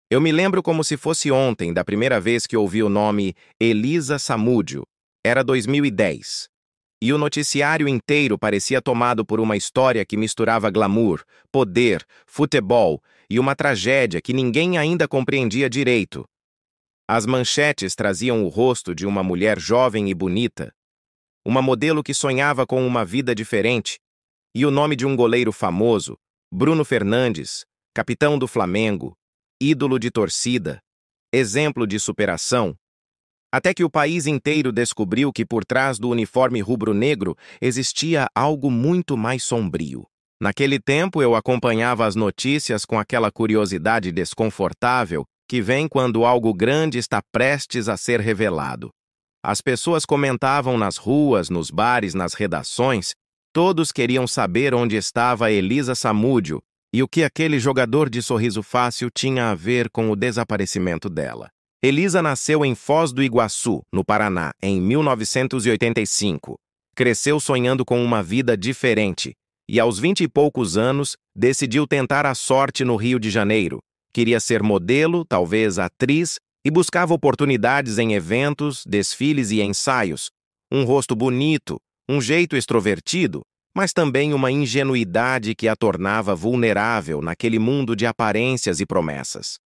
Eu me lembro como se fosse ontem da primeira vez que ouvi o nome Elisa Samúdio. Era 2010. E o noticiário inteiro parecia tomado por uma história que misturava glamour, poder, futebol e uma tragédia que ninguém ainda compreendia direito. As manchetes traziam o rosto de uma mulher jovem e bonita, uma modelo que sonhava com uma vida diferente, e o nome de um goleiro famoso, Bruno Fernandes, capitão do Flamengo, ídolo de torcida, exemplo de superação, até que o país inteiro descobriu que por trás do uniforme rubro-negro existia algo muito mais sombrio. Naquele tempo eu acompanhava as notícias com aquela curiosidade desconfortável que vem quando algo grande está prestes a ser revelado. As pessoas comentavam nas ruas, nos bares, nas redações, todos queriam saber onde estava Elisa Samúdio e o que aquele jogador de sorriso fácil tinha a ver com o desaparecimento dela. Elisa nasceu em Foz do Iguaçu, no Paraná, em 1985. Cresceu sonhando com uma vida diferente e, aos 20 e poucos anos, decidiu tentar a sorte no Rio de Janeiro. Queria ser modelo, talvez atriz, e buscava oportunidades em eventos, desfiles e ensaios. Um rosto bonito, um jeito extrovertido, mas também uma ingenuidade que a tornava vulnerável naquele mundo de aparências e promessas.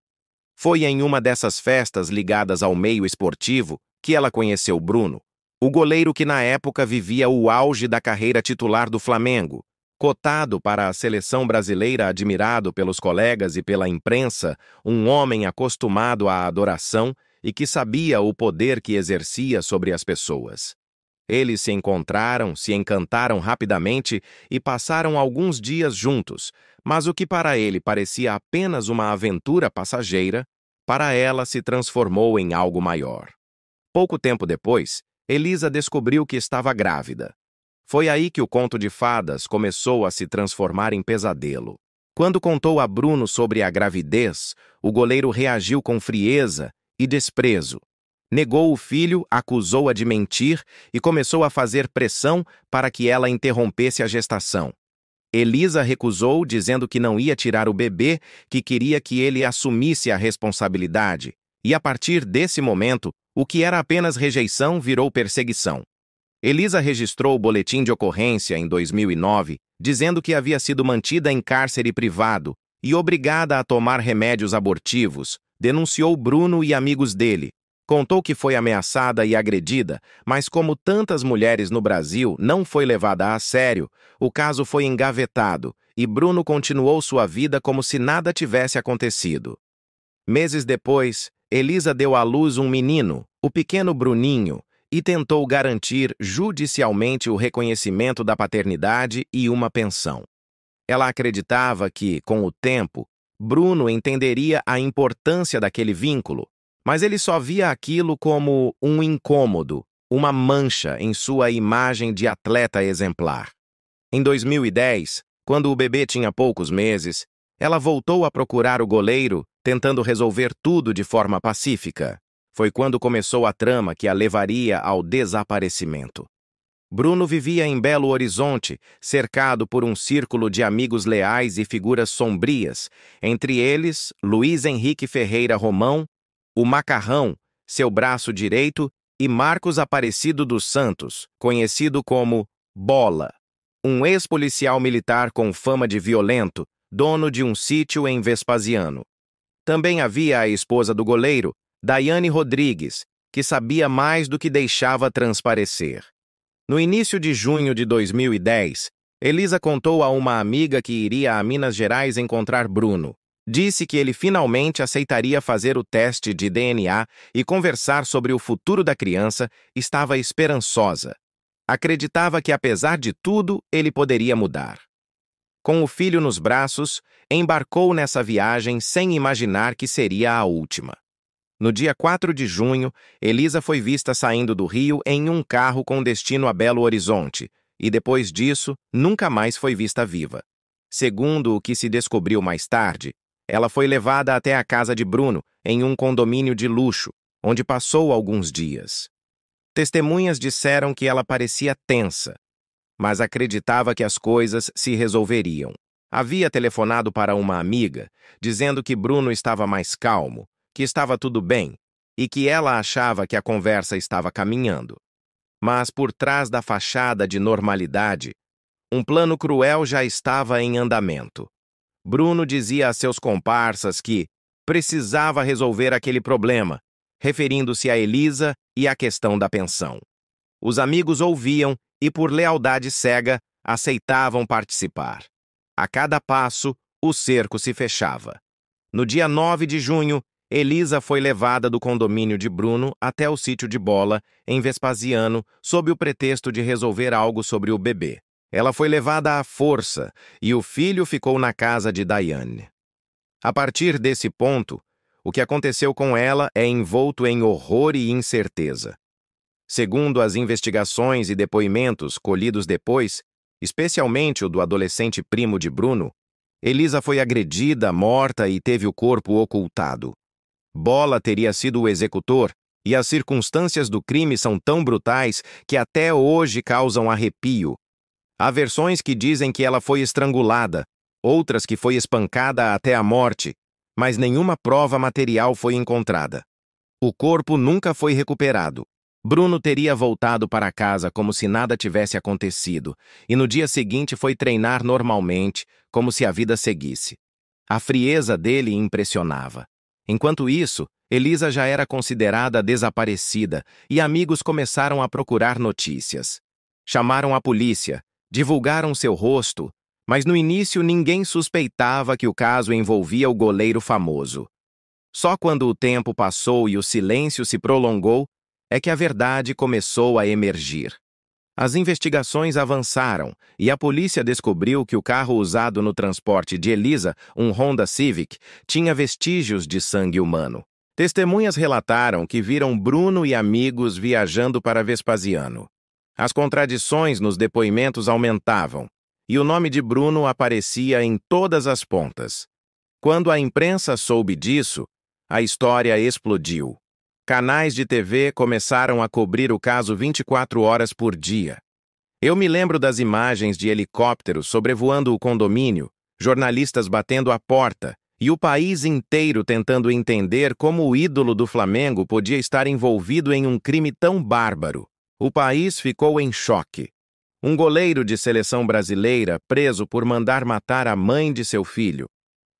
Foi em uma dessas festas ligadas ao meio esportivo que ela conheceu Bruno, o goleiro que na época vivia o auge da carreira titular do Flamengo, cotado para a seleção brasileira, admirado pelos colegas e pela imprensa, um homem acostumado à adoração e que sabia o poder que exercia sobre as pessoas. Eles se encontraram, se encantaram rapidamente e passaram alguns dias juntos, mas o que para ele parecia apenas uma aventura passageira, para ela se transformou em algo maior. Pouco tempo depois, Elisa descobriu que estava grávida. Foi aí que o conto de fadas começou a se transformar em pesadelo. Quando contou a Bruno sobre a gravidez, o goleiro reagiu com frieza e desprezo. Negou o filho, acusou-a de mentir e começou a fazer pressão para que ela interrompesse a gestação. Elisa recusou, dizendo que não ia tirar o bebê, que queria que ele assumisse a responsabilidade. E a partir desse momento, o que era apenas rejeição virou perseguição. Elisa registrou o boletim de ocorrência em 2009, dizendo que havia sido mantida em cárcere privado e obrigada a tomar remédios abortivos. Denunciou Bruno e amigos dele. Contou que foi ameaçada e agredida, mas como tantas mulheres no Brasil não foi levada a sério, o caso foi engavetado e Bruno continuou sua vida como se nada tivesse acontecido. Meses depois, Elisa deu à luz um menino, o pequeno Bruninho, e tentou garantir judicialmente o reconhecimento da paternidade e uma pensão. Ela acreditava que, com o tempo, Bruno entenderia a importância daquele vínculo, mas ele só via aquilo como um incômodo, uma mancha em sua imagem de atleta exemplar. Em 2010, quando o bebê tinha poucos meses, ela voltou a procurar o goleiro, tentando resolver tudo de forma pacífica. Foi quando começou a trama que a levaria ao desaparecimento. Bruno vivia em Belo Horizonte, cercado por um círculo de amigos leais e figuras sombrias, entre eles Luiz Henrique Ferreira Romão, o Macarrão, seu braço direito, e Marcos Aparecido dos Santos, conhecido como Bola, um ex-policial militar com fama de violento, dono de um sítio em Vespasiano. Também havia a esposa do goleiro, Daiane Rodrigues, que sabia mais do que deixava transparecer. No início de junho de 2010, Elisa contou a uma amiga que iria a Minas Gerais encontrar Bruno. Disse que ele finalmente aceitaria fazer o teste de DNA e conversar sobre o futuro da criança. Estava esperançosa. Acreditava que, apesar de tudo, ele poderia mudar. Com o filho nos braços, embarcou nessa viagem sem imaginar que seria a última. No dia 4 de junho, Elisa foi vista saindo do Rio em um carro com destino a Belo Horizonte, e depois disso, nunca mais foi vista viva. Segundo o que se descobriu mais tarde, ela foi levada até a casa de Bruno, em um condomínio de luxo, onde passou alguns dias. Testemunhas disseram que ela parecia tensa, mas acreditava que as coisas se resolveriam. Havia telefonado para uma amiga, dizendo que Bruno estava mais calmo, que estava tudo bem e que ela achava que a conversa estava caminhando. Mas por trás da fachada de normalidade, um plano cruel já estava em andamento. Bruno dizia a seus comparsas que precisava resolver aquele problema, referindo-se a Elisa e à questão da pensão. Os amigos ouviam e, por lealdade cega, aceitavam participar. A cada passo, o cerco se fechava. No dia 9 de junho, Elisa foi levada do condomínio de Bruno até o sítio de Bola, em Vespasiano, sob o pretexto de resolver algo sobre o bebê. Ela foi levada à força e o filho ficou na casa de Daiane. A partir desse ponto, o que aconteceu com ela é envolto em horror e incerteza. Segundo as investigações e depoimentos colhidos depois, especialmente o do adolescente primo de Bruno, Elisa foi agredida, morta e teve o corpo ocultado. Bola teria sido o executor, e as circunstâncias do crime são tão brutais que até hoje causam arrepio. Há versões que dizem que ela foi estrangulada, outras que foi espancada até a morte, mas nenhuma prova material foi encontrada. O corpo nunca foi recuperado. Bruno teria voltado para casa como se nada tivesse acontecido, e no dia seguinte foi treinar normalmente, como se a vida seguisse. A frieza dele impressionava. Enquanto isso, Elisa já era considerada desaparecida e amigos começaram a procurar notícias. Chamaram a polícia, divulgaram seu rosto, mas no início ninguém suspeitava que o caso envolvia o goleiro famoso. Só quando o tempo passou e o silêncio se prolongou é que a verdade começou a emergir. As investigações avançaram e a polícia descobriu que o carro usado no transporte de Elisa, um Honda Civic, tinha vestígios de sangue humano. Testemunhas relataram que viram Bruno e amigos viajando para Vespasiano. As contradições nos depoimentos aumentavam, e o nome de Bruno aparecia em todas as pontas. Quando a imprensa soube disso, a história explodiu. Canais de TV começaram a cobrir o caso 24 horas por dia. Eu me lembro das imagens de helicópteros sobrevoando o condomínio, jornalistas batendo a porta e o país inteiro tentando entender como o ídolo do Flamengo podia estar envolvido em um crime tão bárbaro. O país ficou em choque. Um goleiro de seleção brasileira preso por mandar matar a mãe de seu filho.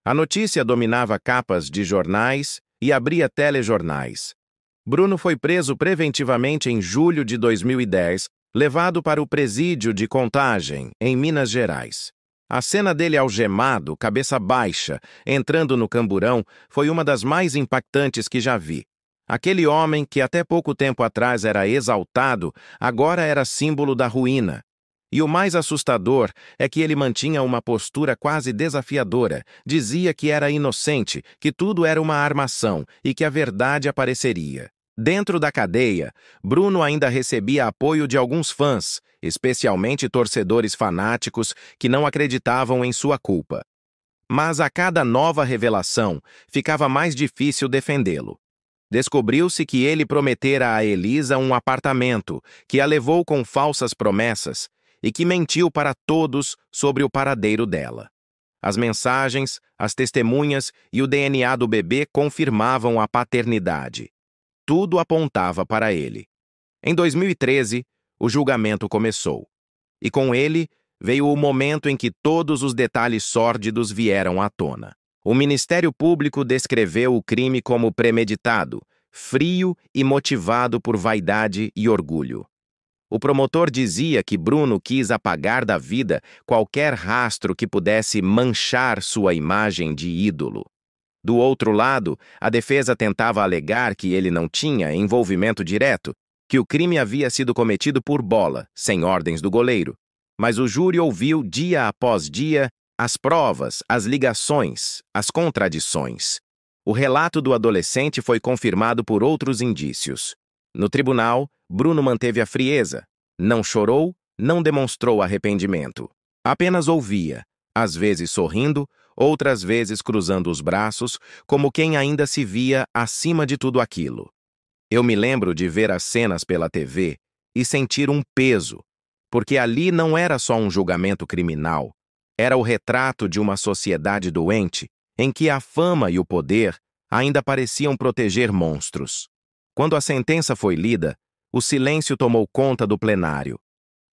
A notícia dominava capas de jornais e abria telejornais. Bruno foi preso preventivamente em julho de 2010, levado para o presídio de Contagem, em Minas Gerais. A cena dele algemado, cabeça baixa, entrando no camburão, foi uma das mais impactantes que já vi. Aquele homem que até pouco tempo atrás era exaltado, agora era símbolo da ruína. E o mais assustador é que ele mantinha uma postura quase desafiadora, dizia que era inocente, que tudo era uma armação e que a verdade apareceria. Dentro da cadeia, Bruno ainda recebia apoio de alguns fãs, especialmente torcedores fanáticos que não acreditavam em sua culpa. Mas a cada nova revelação, ficava mais difícil defendê-lo. Descobriu-se que ele prometera a Elisa um apartamento, que a levou com falsas promessas e que mentiu para todos sobre o paradeiro dela. As mensagens, as testemunhas e o DNA do bebê confirmavam a paternidade. Tudo apontava para ele. Em 2013, o julgamento começou. E com ele, veio o momento em que todos os detalhes sórdidos vieram à tona. O Ministério Público descreveu o crime como premeditado, frio e motivado por vaidade e orgulho. O promotor dizia que Bruno quis apagar da vida qualquer rastro que pudesse manchar sua imagem de ídolo. Do outro lado, a defesa tentava alegar que ele não tinha envolvimento direto, que o crime havia sido cometido por Bola, sem ordens do goleiro. Mas o júri ouviu dia após dia as provas, as ligações, as contradições. O relato do adolescente foi confirmado por outros indícios. No tribunal, Bruno manteve a frieza. Não chorou, não demonstrou arrependimento. Apenas ouvia, às vezes sorrindo, outras vezes cruzando os braços, como quem ainda se via acima de tudo aquilo. Eu me lembro de ver as cenas pela TV e sentir um peso, porque ali não era só um julgamento criminal, Era o retrato de uma sociedade doente, em que a fama e o poder ainda pareciam proteger monstros. Quando a sentença foi lida, o silêncio tomou conta do plenário.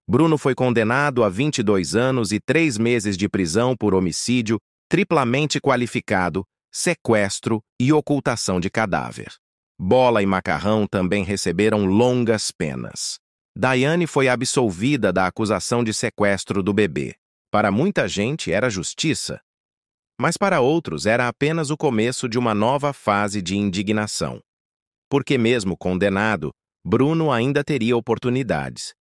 Bruno foi condenado a 22 anos e 3 meses de prisão por homicídio triplamente qualificado, sequestro e ocultação de cadáver. Bola e Macarrão também receberam longas penas. Daiane foi absolvida da acusação de sequestro do bebê. Para muita gente era justiça, mas para outros era apenas o começo de uma nova fase de indignação. Porque mesmo condenado, Bruno ainda teria oportunidades.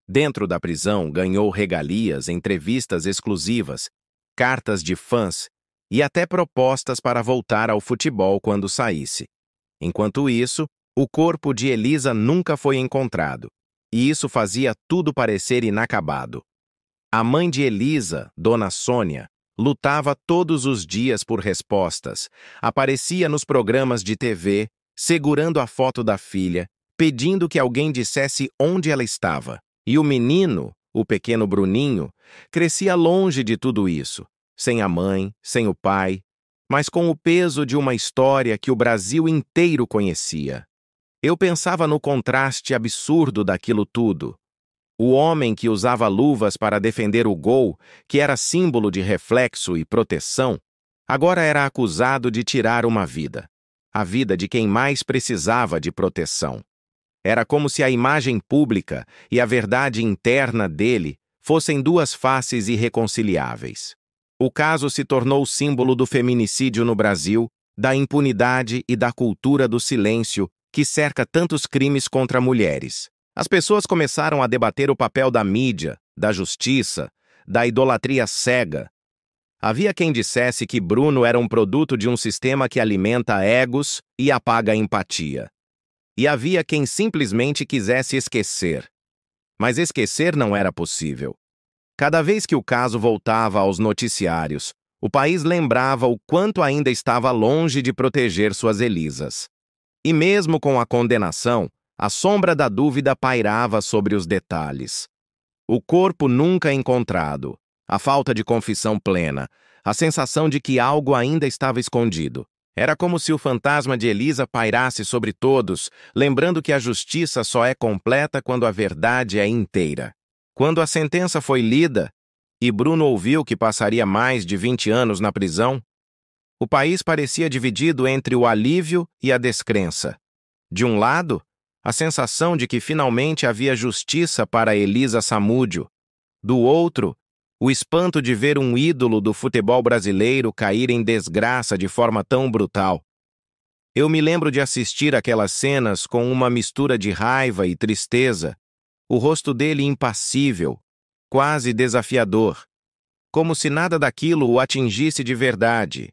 Dentro da prisão, ganhou regalias, entrevistas exclusivas, cartas de fãs e até propostas para voltar ao futebol quando saísse. Enquanto isso, o corpo de Elisa nunca foi encontrado, e isso fazia tudo parecer inacabado. A mãe de Elisa, Dona Sônia, lutava todos os dias por respostas, aparecia nos programas de TV, segurando a foto da filha, pedindo que alguém dissesse onde ela estava. E o menino, o pequeno Bruninho, crescia longe de tudo isso, sem a mãe, sem o pai, mas com o peso de uma história que o Brasil inteiro conhecia. Eu pensava no contraste absurdo daquilo tudo. O homem que usava luvas para defender o gol, que era símbolo de reflexo e proteção, agora era acusado de tirar uma vida, a vida de quem mais precisava de proteção. Era como se a imagem pública e a verdade interna dele fossem duas faces irreconciliáveis. O caso se tornou símbolo do feminicídio no Brasil, da impunidade e da cultura do silêncio que cerca tantos crimes contra mulheres. As pessoas começaram a debater o papel da mídia, da justiça, da idolatria cega. Havia quem dissesse que Bruno era um produto de um sistema que alimenta egos e apaga a empatia. E havia quem simplesmente quisesse esquecer. Mas esquecer não era possível. Cada vez que o caso voltava aos noticiários, o país lembrava o quanto ainda estava longe de proteger suas Elisas. E mesmo com a condenação, a sombra da dúvida pairava sobre os detalhes. O corpo nunca encontrado, a falta de confissão plena, a sensação de que algo ainda estava escondido. Era como se o fantasma de Elisa pairasse sobre todos, lembrando que a justiça só é completa quando a verdade é inteira. Quando a sentença foi lida, e Bruno ouviu que passaria mais de 20 anos na prisão, o país parecia dividido entre o alívio e a descrença. De um lado, a sensação de que finalmente havia justiça para Elisa Samúdio. Do outro, o espanto de ver um ídolo do futebol brasileiro cair em desgraça de forma tão brutal. Eu me lembro de assistir aquelas cenas com uma mistura de raiva e tristeza, o rosto dele impassível, quase desafiador, como se nada daquilo o atingisse de verdade.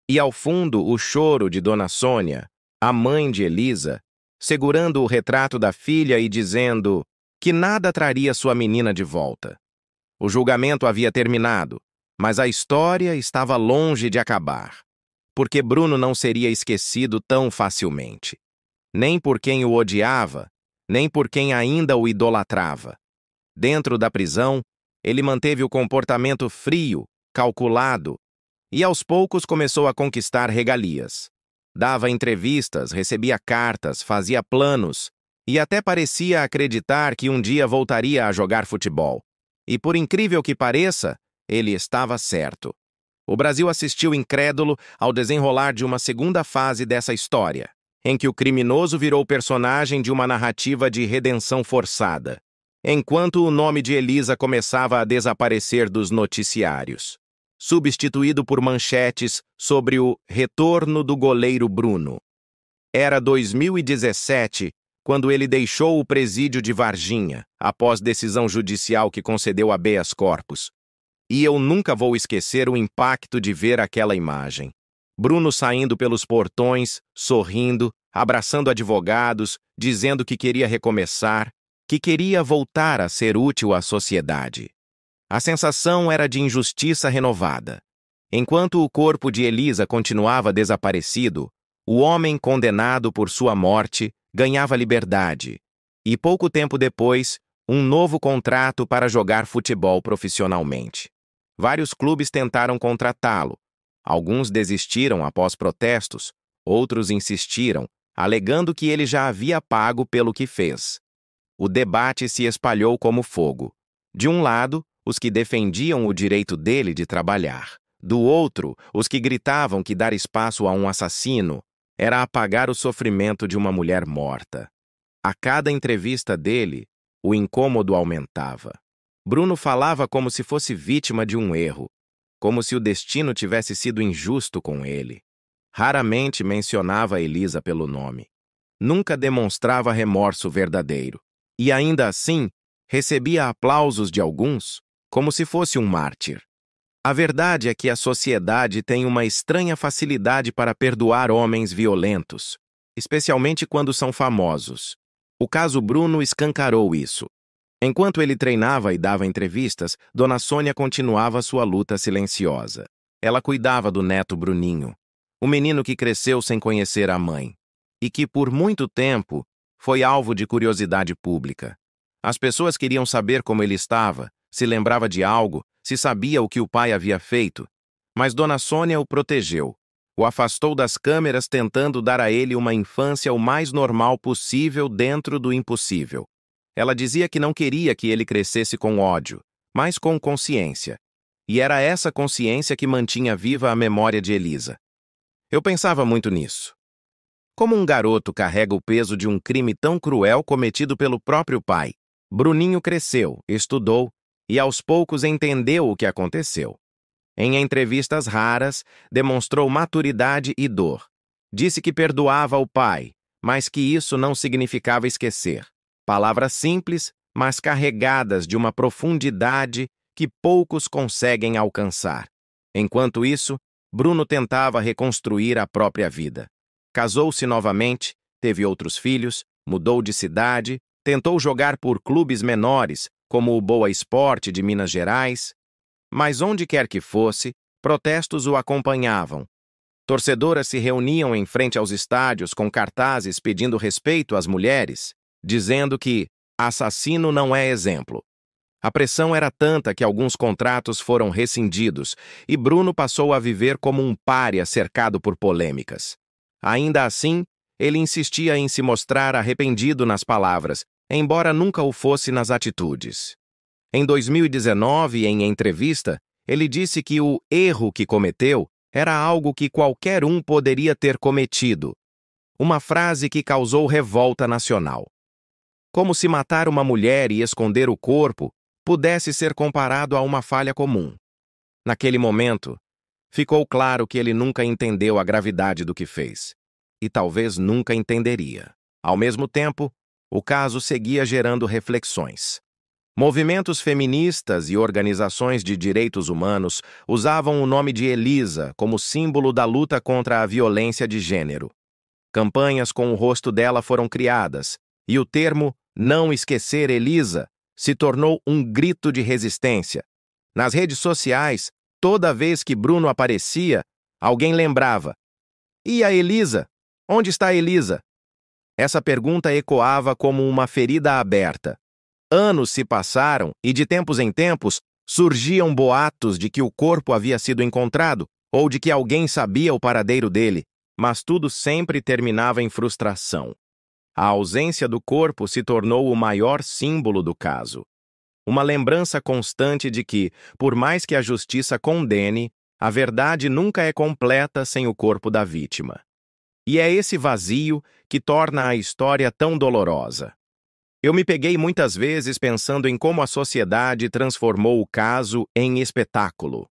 E ao fundo o choro de Dona Sônia, a mãe de Elisa, segurando o retrato da filha e dizendo que nada traria sua menina de volta. O julgamento havia terminado, mas a história estava longe de acabar, porque Bruno não seria esquecido tão facilmente. Nem por quem o odiava, nem por quem ainda o idolatrava. Dentro da prisão, ele manteve o comportamento frio, calculado, e aos poucos começou a conquistar regalias. Dava entrevistas, recebia cartas, fazia planos, e até parecia acreditar que um dia voltaria a jogar futebol. E por incrível que pareça, ele estava certo. O Brasil assistiu incrédulo ao desenrolar de uma segunda fase dessa história, em que o criminoso virou personagem de uma narrativa de redenção forçada, enquanto o nome de Elisa começava a desaparecer dos noticiários, substituído por manchetes sobre o retorno do goleiro Bruno. Era 2017, quando ele deixou o presídio de Varginha, após decisão judicial que concedeu habeas corpus. E eu nunca vou esquecer o impacto de ver aquela imagem. Bruno saindo pelos portões, sorrindo, abraçando advogados, dizendo que queria recomeçar, que queria voltar a ser útil à sociedade. A sensação era de injustiça renovada. Enquanto o corpo de Elisa continuava desaparecido, o homem condenado por sua morte ganhava liberdade, e pouco tempo depois, um novo contrato para jogar futebol profissionalmente. Vários clubes tentaram contratá-lo. Alguns desistiram após protestos, outros insistiram, alegando que ele já havia pago pelo que fez. O debate se espalhou como fogo. De um lado, os que defendiam o direito dele de trabalhar. Do outro, os que gritavam que dar espaço a um assassino era apagar o sofrimento de uma mulher morta. A cada entrevista dele, o incômodo aumentava. Bruno falava como se fosse vítima de um erro, como se o destino tivesse sido injusto com ele. Raramente mencionava Elisa pelo nome. Nunca demonstrava remorso verdadeiro. E ainda assim, recebia aplausos de alguns, como se fosse um mártir. A verdade é que a sociedade tem uma estranha facilidade para perdoar homens violentos, especialmente quando são famosos. O caso Bruno escancarou isso. Enquanto ele treinava e dava entrevistas, Dona Sônia continuava sua luta silenciosa. Ela cuidava do neto Bruninho, o menino que cresceu sem conhecer a mãe, e que, por muito tempo, foi alvo de curiosidade pública. As pessoas queriam saber como ele estava, se lembrava de algo, se sabia o que o pai havia feito. Mas Dona Sônia o protegeu, o afastou das câmeras tentando dar a ele uma infância o mais normal possível dentro do impossível. Ela dizia que não queria que ele crescesse com ódio, mas com consciência. E era essa consciência que mantinha viva a memória de Elisa. Eu pensava muito nisso. Como um garoto carrega o peso de um crime tão cruel cometido pelo próprio pai? Bruninho cresceu, estudou e aos poucos entendeu o que aconteceu. Em entrevistas raras, demonstrou maturidade e dor. Disse que perdoava o pai, mas que isso não significava esquecer. Palavras simples, mas carregadas de uma profundidade que poucos conseguem alcançar. Enquanto isso, Bruno tentava reconstruir a própria vida. Casou-se novamente, teve outros filhos, mudou de cidade, tentou jogar por clubes menores, como o Boa Esporte de Minas Gerais. Mas onde quer que fosse, protestos o acompanhavam. Torcedoras se reuniam em frente aos estádios com cartazes pedindo respeito às mulheres, dizendo que assassino não é exemplo. A pressão era tanta que alguns contratos foram rescindidos e Bruno passou a viver como um pária cercado por polêmicas. Ainda assim, ele insistia em se mostrar arrependido nas palavras, embora nunca o fosse nas atitudes. Em 2019, em entrevista, ele disse que o erro que cometeu era algo que qualquer um poderia ter cometido. Uma frase que causou revolta nacional. Como se matar uma mulher e esconder o corpo pudesse ser comparado a uma falha comum. Naquele momento, ficou claro que ele nunca entendeu a gravidade do que fez. E talvez nunca entenderia. Ao mesmo tempo, o caso seguia gerando reflexões. Movimentos feministas e organizações de direitos humanos usavam o nome de Elisa como símbolo da luta contra a violência de gênero. Campanhas com o rosto dela foram criadas, e o termo "Não esquecer Elisa" se tornou um grito de resistência. Nas redes sociais, toda vez que Bruno aparecia, alguém lembrava: "E a Elisa? Onde está a Elisa?" Essa pergunta ecoava como uma ferida aberta. Anos se passaram e, de tempos em tempos, surgiam boatos de que o corpo havia sido encontrado ou de que alguém sabia o paradeiro dele, mas tudo sempre terminava em frustração. A ausência do corpo se tornou o maior símbolo do caso. Uma lembrança constante de que, por mais que a justiça condene, a verdade nunca é completa sem o corpo da vítima. E é esse vazio que torna a história tão dolorosa. Eu me peguei muitas vezes pensando em como a sociedade transformou o caso em espetáculo.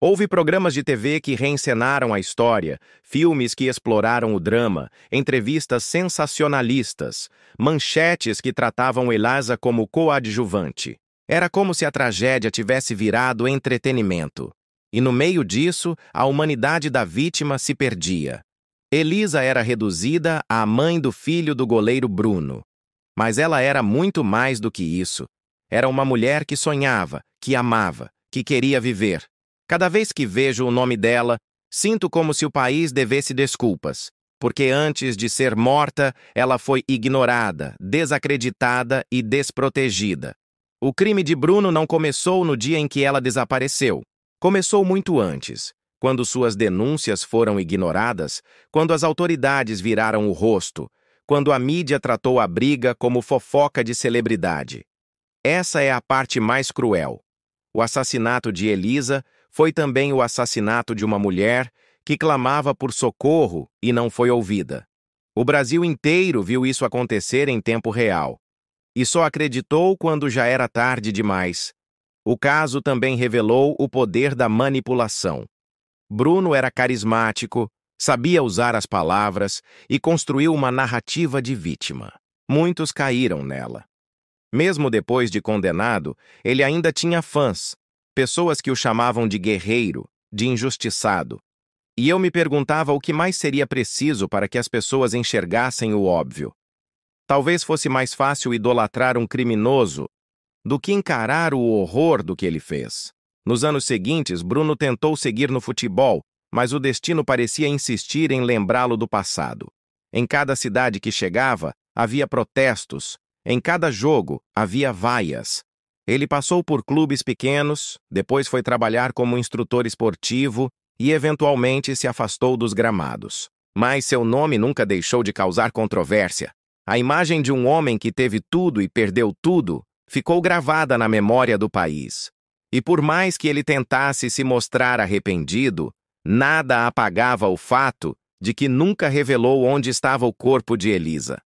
Houve programas de TV que reencenaram a história, filmes que exploraram o drama, entrevistas sensacionalistas, manchetes que tratavam Elisa como coadjuvante. Era como se a tragédia tivesse virado entretenimento. E no meio disso, a humanidade da vítima se perdia. Elisa era reduzida à mãe do filho do goleiro Bruno. Mas ela era muito mais do que isso. Era uma mulher que sonhava, que amava, que queria viver. Cada vez que vejo o nome dela, sinto como se o país devesse desculpas, porque antes de ser morta, ela foi ignorada, desacreditada e desprotegida. O crime de Bruno não começou no dia em que ela desapareceu. Começou muito antes, quando suas denúncias foram ignoradas, quando as autoridades viraram o rosto, quando a mídia tratou a briga como fofoca de celebridade. Essa é a parte mais cruel. O assassinato de Elisa foi também o assassinato de uma mulher que clamava por socorro e não foi ouvida. O Brasil inteiro viu isso acontecer em tempo real. E só acreditou quando já era tarde demais. O caso também revelou o poder da manipulação. Bruno era carismático, sabia usar as palavras e construiu uma narrativa de vítima. Muitos caíram nela. Mesmo depois de condenado, ele ainda tinha fãs, pessoas que o chamavam de guerreiro, de injustiçado. E eu me perguntava o que mais seria preciso para que as pessoas enxergassem o óbvio. Talvez fosse mais fácil idolatrar um criminoso do que encarar o horror do que ele fez. Nos anos seguintes, Bruno tentou seguir no futebol, mas o destino parecia insistir em lembrá-lo do passado. Em cada cidade que chegava, havia protestos. Em cada jogo, havia vaias. Ele passou por clubes pequenos, depois foi trabalhar como instrutor esportivo e, eventualmente, se afastou dos gramados. Mas seu nome nunca deixou de causar controvérsia. A imagem de um homem que teve tudo e perdeu tudo ficou gravada na memória do país. E por mais que ele tentasse se mostrar arrependido, nada apagava o fato de que nunca revelou onde estava o corpo de Elisa.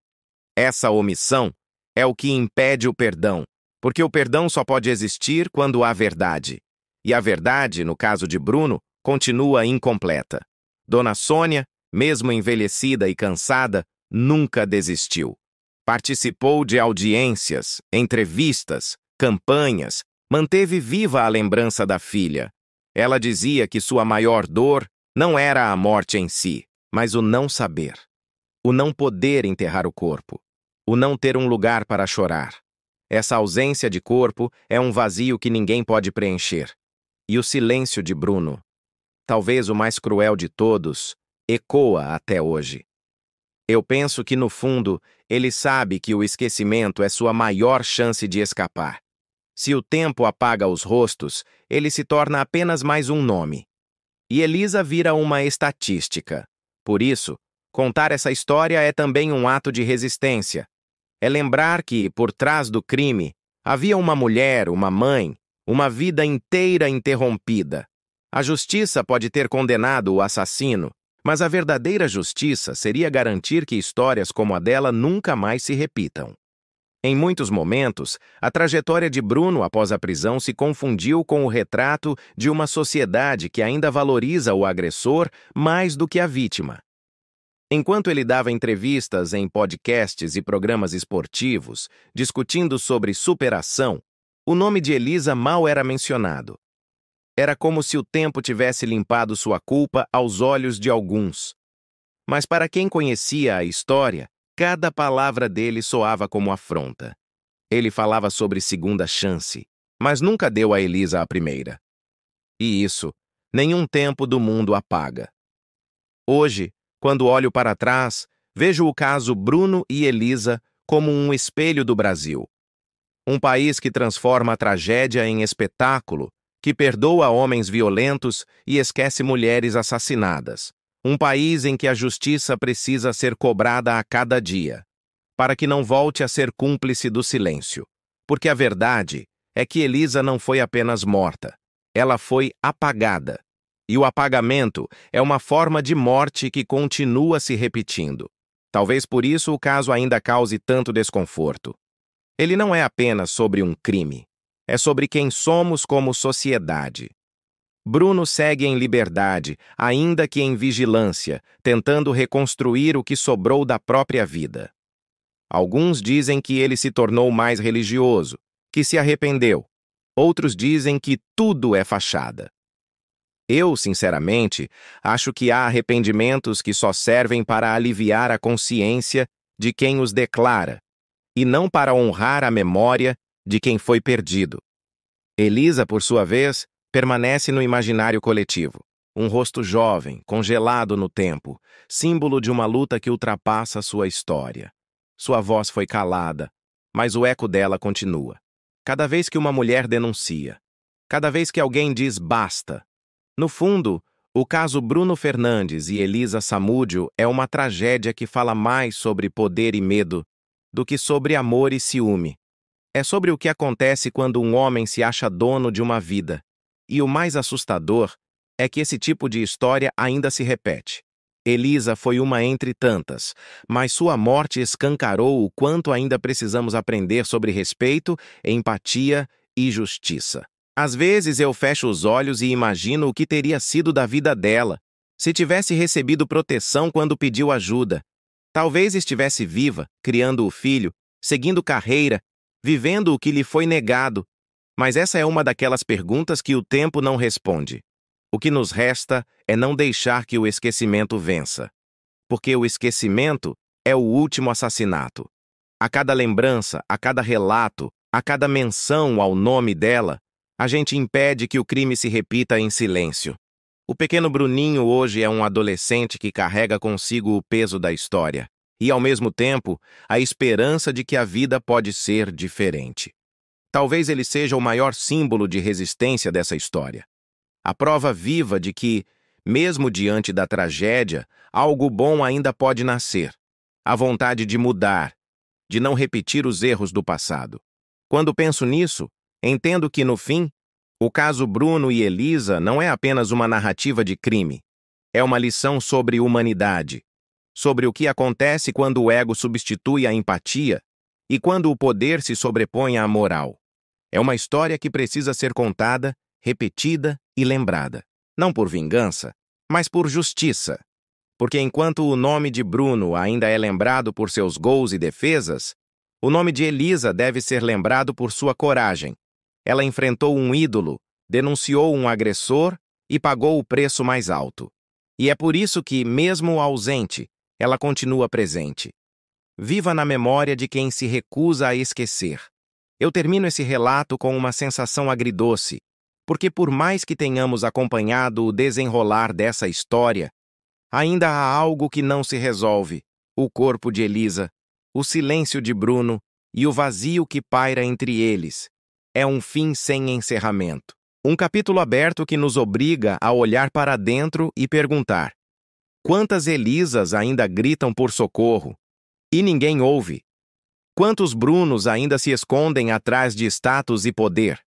Essa omissão é o que impede o perdão, porque o perdão só pode existir quando há verdade. E a verdade, no caso de Bruno, continua incompleta. Dona Sônia, mesmo envelhecida e cansada, nunca desistiu. Participou de audiências, entrevistas, campanhas, manteve viva a lembrança da filha. Ela dizia que sua maior dor não era a morte em si, mas o não saber. O não poder enterrar o corpo. O não ter um lugar para chorar. Essa ausência de corpo é um vazio que ninguém pode preencher. E o silêncio de Bruno, talvez o mais cruel de todos, ecoa até hoje. Eu penso que, no fundo, ele sabe que o esquecimento é sua maior chance de escapar. Se o tempo apaga os rostos, ele se torna apenas mais um nome. E Elisa vira uma estatística. Por isso, contar essa história é também um ato de resistência. É lembrar que, por trás do crime, havia uma mulher, uma mãe, uma vida inteira interrompida. A justiça pode ter condenado o assassino, mas a verdadeira justiça seria garantir que histórias como a dela nunca mais se repitam. Em muitos momentos, a trajetória de Bruno após a prisão se confundiu com o retrato de uma sociedade que ainda valoriza o agressor mais do que a vítima. Enquanto ele dava entrevistas em podcasts e programas esportivos, discutindo sobre superação, o nome de Elisa mal era mencionado. Era como se o tempo tivesse limpado sua culpa aos olhos de alguns. Mas para quem conhecia a história, cada palavra dele soava como afronta. Ele falava sobre segunda chance, mas nunca deu a Elisa a primeira. E isso, nenhum tempo do mundo apaga. Hoje, quando olho para trás, vejo o caso Bruno e Elisa como um espelho do Brasil. Um país que transforma a tragédia em espetáculo, que perdoa homens violentos e esquece mulheres assassinadas. Um país em que a justiça precisa ser cobrada a cada dia, para que não volte a ser cúmplice do silêncio. Porque a verdade é que Elisa não foi apenas morta, ela foi apagada. E o apagamento é uma forma de morte que continua se repetindo. Talvez por isso o caso ainda cause tanto desconforto. Ele não é apenas sobre um crime, é sobre quem somos como sociedade. Bruno segue em liberdade, ainda que em vigilância, tentando reconstruir o que sobrou da própria vida. Alguns dizem que ele se tornou mais religioso, que se arrependeu. Outros dizem que tudo é fachada. Eu, sinceramente, acho que há arrependimentos que só servem para aliviar a consciência de quem os declara, e não para honrar a memória de quem foi perdido. Elisa, por sua vez, permanece no imaginário coletivo. Um rosto jovem, congelado no tempo, símbolo de uma luta que ultrapassa sua história. Sua voz foi calada, mas o eco dela continua. Cada vez que uma mulher denuncia, cada vez que alguém diz basta. No fundo, o caso Bruno Fernandes e Elisa Samúdio é uma tragédia que fala mais sobre poder e medo do que sobre amor e ciúme. É sobre o que acontece quando um homem se acha dono de uma vida. E o mais assustador é que esse tipo de história ainda se repete. Elisa foi uma entre tantas, mas sua morte escancarou o quanto ainda precisamos aprender sobre respeito, empatia e justiça. Às vezes eu fecho os olhos e imagino o que teria sido da vida dela, se tivesse recebido proteção quando pediu ajuda. Talvez estivesse viva, criando o filho, seguindo carreira, vivendo o que lhe foi negado. Mas essa é uma daquelas perguntas que o tempo não responde. O que nos resta é não deixar que o esquecimento vença. Porque o esquecimento é o último assassinato. A cada lembrança, a cada relato, a cada menção ao nome dela, a gente impede que o crime se repita em silêncio. O pequeno Bruninho hoje é um adolescente que carrega consigo o peso da história e, ao mesmo tempo, a esperança de que a vida pode ser diferente. Talvez ele seja o maior símbolo de resistência dessa história. A prova viva de que, mesmo diante da tragédia, algo bom ainda pode nascer. A vontade de mudar, de não repetir os erros do passado. Quando penso nisso, entendo que, no fim, o caso Bruno e Elisa não é apenas uma narrativa de crime. É uma lição sobre humanidade, sobre o que acontece quando o ego substitui a empatia e quando o poder se sobrepõe à moral. É uma história que precisa ser contada, repetida e lembrada. Não por vingança, mas por justiça. Porque enquanto o nome de Bruno ainda é lembrado por seus gols e defesas, o nome de Elisa deve ser lembrado por sua coragem. Ela enfrentou um ídolo, denunciou um agressor e pagou o preço mais alto. E é por isso que, mesmo ausente, ela continua presente. Viva na memória de quem se recusa a esquecer. Eu termino esse relato com uma sensação agridoce, porque por mais que tenhamos acompanhado o desenrolar dessa história, ainda há algo que não se resolve: o corpo de Elisa, o silêncio de Bruno e o vazio que paira entre eles. É um fim sem encerramento. Um capítulo aberto que nos obriga a olhar para dentro e perguntar: quantas Elisas ainda gritam por socorro e ninguém ouve? Quantos Brunos ainda se escondem atrás de status e poder?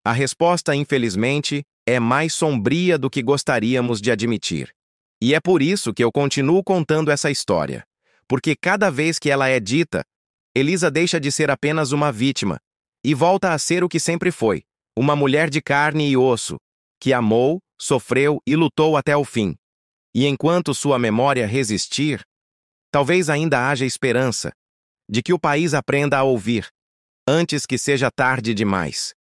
A resposta, infelizmente, é mais sombria do que gostaríamos de admitir. E é por isso que eu continuo contando essa história. Porque cada vez que ela é dita, Elisa deixa de ser apenas uma vítima e volta a ser o que sempre foi, uma mulher de carne e osso, que amou, sofreu e lutou até o fim. E enquanto sua memória resistir, talvez ainda haja esperança de que o país aprenda a ouvir, antes que seja tarde demais.